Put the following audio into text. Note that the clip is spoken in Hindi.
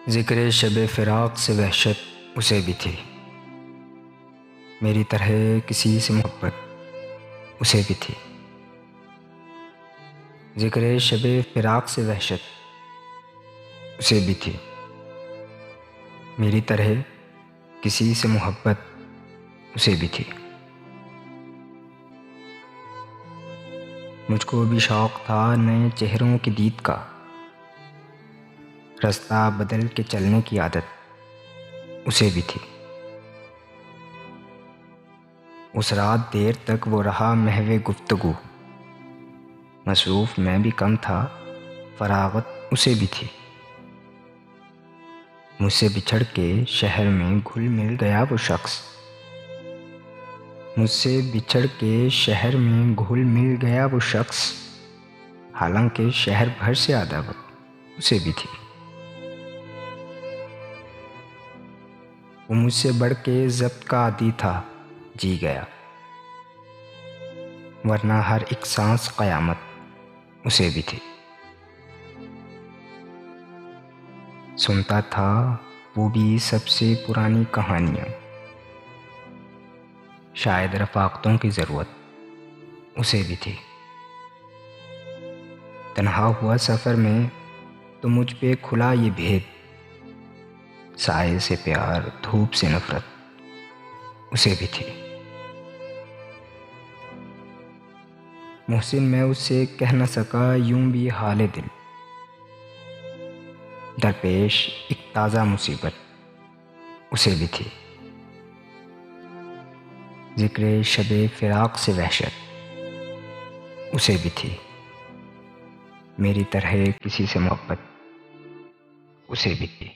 ज़िक्र शब फ़िराक़ से वहशत उसे भी थी, मेरी तरह किसी से मोहब्बत उसे भी थी। ज़िक्र शब फ़िराक़ से वहशत उसे भी थी, मेरी तरह किसी से मोहब्बत उसे भी थी। मुझको भी शौक़ था नए चेहरों की दीद का, रास्ता बदल के चलने की आदत उसे भी थी। उस रात देर तक वो रहा महवे गुफ्तगू, मसरूफ़ मैं भी कम था, फ़राग़त उसे भी थी। मुझसे बिछड़ के शहर में घुल मिल गया वो शख्स, मुझसे बिछड़ के शहर में घुल मिल गया वो शख्स, हालांकि शहर भर से अदावत उसे भी थी। वो मुझसे बढ़ के ज़ब्त का आदी था, जी गया, वरना हर एक सांस क़यामत उसे भी थी। सुनता था वो भी सबसे पुरानी कहानियाँ, शायद रफ़ाक़तों की ज़रूरत उसे भी थी। तन्हा हुआ सफ़र में तो मुझ पे खुला ये भेद, साए से प्यार धूप से नफ़रत उसे भी थी। मोहसिन मैं उससे कह न सका यूं भी हाले दिल, दरपेश एक ताज़ा मुसीबत उसे भी थी। ज़िक्र शब फ़िराक़ से वहशत उसे भी थी, मेरी तरह किसी से मोहब्बत उसे भी थी।